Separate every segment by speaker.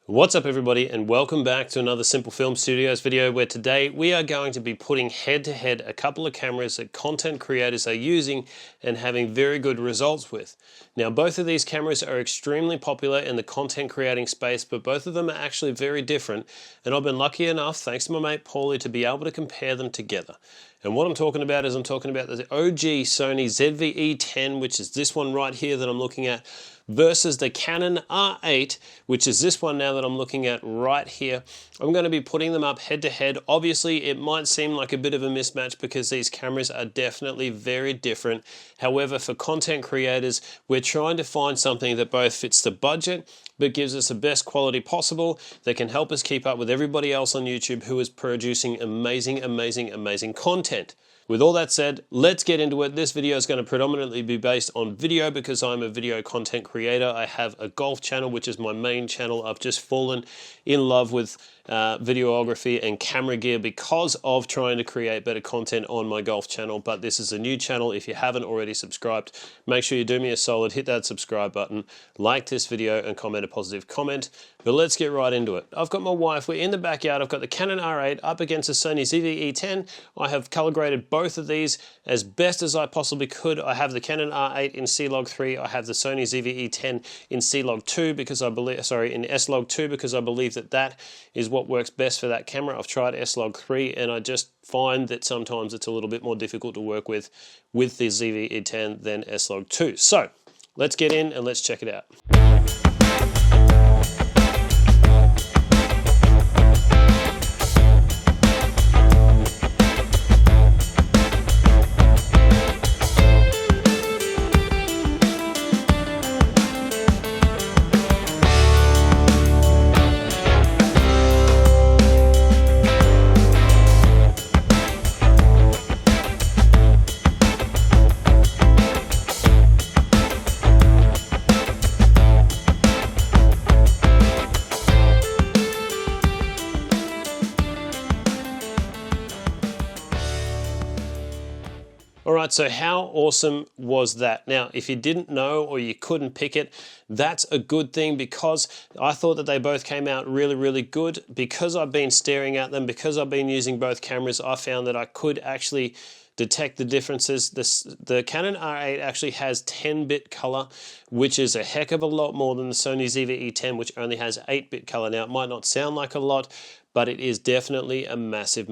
Speaker 1: What's up everybody, and welcome back to another Simple Film Studios video, where today we are going to be putting head to head a couple of cameras that content creators are using and having very good results with. Now both of these cameras are extremely popular in the content creating space, but both of them are actually very different, and I've been lucky enough, thanks to my mate Paulie, to be able to compare them together. And what I'm talking about is I'm talking about the OG Sony ZVE10, which is this one right here that I'm looking at, versus the Canon R8, which is this one now that I'm looking at right here. I'm going to be putting them up head to head. Obviously, it might seem like a bit of a mismatch because these cameras are definitely very different. However, for content creators, we're trying to find something that both fits the budget but gives us the best quality possible, that can help us keep up with everybody else on YouTube who is producing amazing content. With all that said, let's get into it. This video is going to predominantly be based on video because I'm a video content creator. I have a golf channel, which is my main channel. I've just fallen in love with videography and camera gear because of trying to create better content on my golf channel. But this is a new channel. If you haven't already subscribed, make sure you do me a solid, hit that subscribe button, like this video and comment a positive comment. But let's get right into it. I've got my wife, we're in the backyard. I've got the Canon R8 up against the Sony ZVE10. I have color graded both of these as best as I possibly could. I have the Canon R8 in C-Log 3. I have the Sony ZVE10 in C-Log 2 because I believe, in S-Log 2 because I believe that is what works best for that camera. I've tried S-Log 3 and I just find that sometimes it's a little bit more difficult to work with the ZVE10 than S-Log 2. So let's get in and let's check it out. Alright, so how awesome was that? Now, if you didn't know or you couldn't pick it, that's a good thing because I thought that they both came out really good. Because I've been staring at them, because I've been using both cameras, I found that I could actually detect the differences. The Canon R8 actually has 10-bit color, which is a heck of a lot more than the Sony ZVE10, which only has 8-bit color. Now, it might not sound like a lot, but it is definitely a massive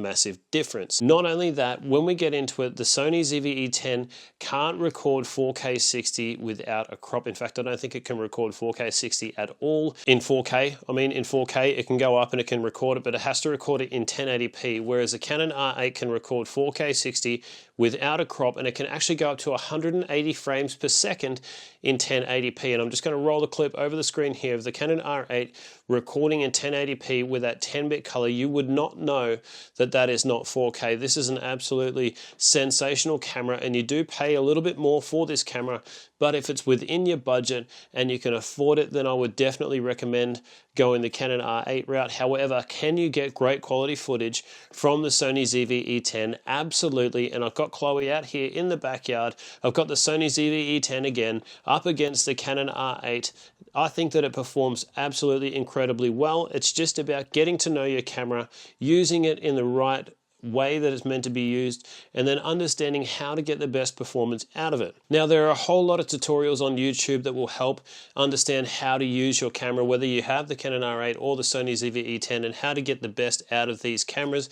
Speaker 1: difference. Not only that, when we get into it, the Sony ZVE10 can't record 4K 60 without a crop. In fact, I don't think it can record 4K 60 at all in 4K. I mean, in 4K, it can go up and it can record it, but it has to record it in 1080p, whereas the Canon R8 can record 4K 60 without a crop, and it can actually go up to 180 frames per second in 1080p. And I'm just going to roll the clip over the screen here of the Canon R8 recording in 1080p with that 10-bit color. You would not know that that is not 4K. This is an absolutely sensational camera, and you do pay a little bit more for this camera, but if it's within your budget and you can afford it, then I would definitely recommend going the Canon R8 route. However, can you get great quality footage from the Sony ZVE10? Absolutely. And I've got Chloe out here in the backyard. I've got the Sony ZVE10 again up against the Canon R8. I think that it performs absolutely incredibly well. It's just about getting to know your camera, using it in the right way that it's meant to be used, and then understanding how to get the best performance out of it. Now, there are a whole lot of tutorials on YouTube that will help understand how to use your camera, whether you have the Canon R8 or the Sony ZVE10, and how to get the best out of these cameras.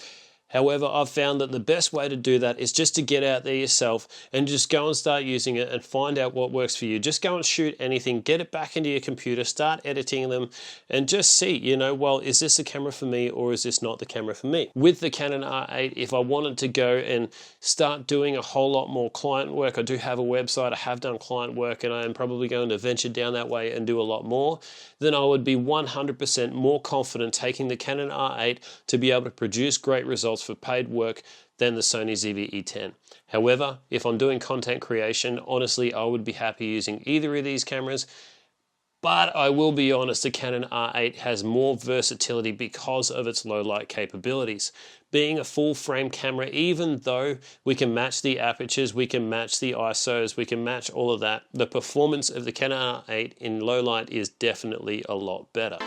Speaker 1: However, I've found that the best way to do that is just to get out there yourself and just go and start using it and find out what works for you. Just go and shoot anything, get it back into your computer, start editing them, and just see, you know, well, is this the camera for me or is this not the camera for me? With the Canon R8, if I wanted to go and start doing a whole lot more client work, I do have a website, I have done client work, and I am probably going to venture down that way and do a lot more, then I would be 100% more confident taking the Canon R8 to be able to produce great results for paid work than the Sony ZVE10. However, if I'm doing content creation, honestly, I would be happy using either of these cameras. But I will be honest, the Canon R8 has more versatility because of its low light capabilities. Being a full frame camera, even though we can match the apertures, we can match the ISOs, we can match all of that, the performance of the Canon R8 in low light is definitely a lot better.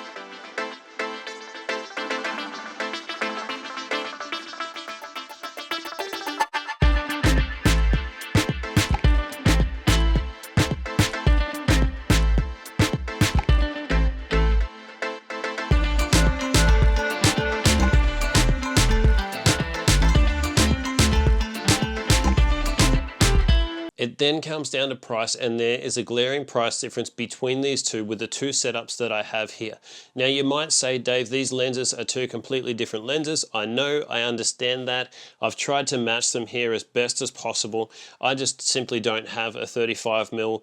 Speaker 1: It then comes down to price, and there is a glaring price difference between these two with the two setups that I have here. Now you might say, Dave, these lenses are two completely different lenses. I know, I understand that. I've tried to match them here as best as possible. I just simply don't have a 35mm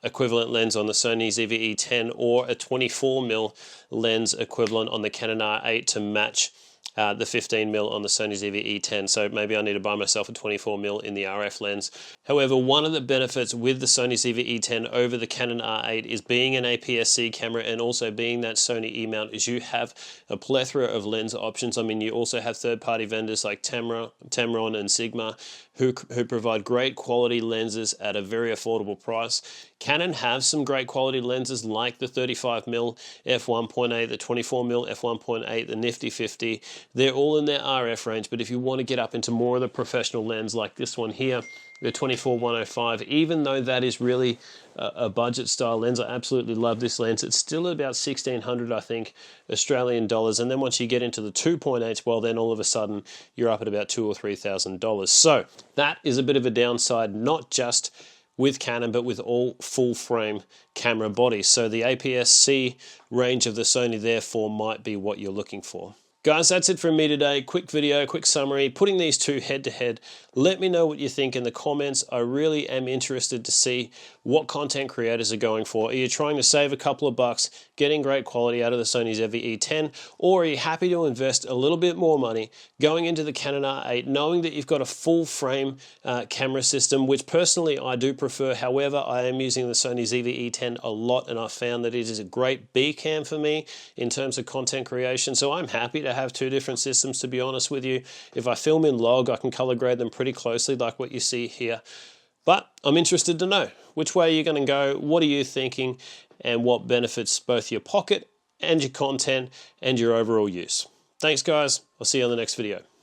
Speaker 1: equivalent lens on the Sony ZVE10 or a 24mm lens equivalent on the Canon R8 to match the 15mm on the Sony ZVE10, so maybe I need to buy myself a 24mm in the RF lens. However, one of the benefits with the Sony ZVE10 over the Canon R8 is being an APS-C camera and also being that Sony E-mount is you have a plethora of lens options. I mean, you also have third-party vendors like Tamron and Sigma who provide great quality lenses at a very affordable price. Canon have some great quality lenses like the 35mm f1.8, the 24mm f1.8, the Nifty 50. They're all in their RF range, but if you want to get up into more of the professional lens like this one here, the 24-105, even though that is really a budget style lens, I absolutely love this lens. It's still about 1,600, I think, Australian dollars. And then once you get into the 2.8, well, then all of a sudden you're up at about $2,000 or $3,000. So that is a bit of a downside, not just with Canon, but with all full frame camera bodies. So the APS-C range of the Sony therefore might be what you're looking for. Guys, that's it from me today. Quick video, quick summary, putting these two head to head. Let me know what you think in the comments. I really am interested to see what content creators are going for. Are you trying to save a couple of bucks, getting great quality out of the Sony ZVE10, or are you happy to invest a little bit more money going into the Canon R8, knowing that you've got a full frame camera system, which personally I do prefer. However, I am using the Sony ZVE10 a lot, and I've found that it is a great B cam for me in terms of content creation. So I'm happy to have two different systems, to be honest with you. If I film in log, I can color grade them pretty closely like what you see here. But I'm interested to know which way you're going to go, what are you thinking, and what benefits both your pocket and your content and your overall use. Thanks guys, I'll see you on the next video.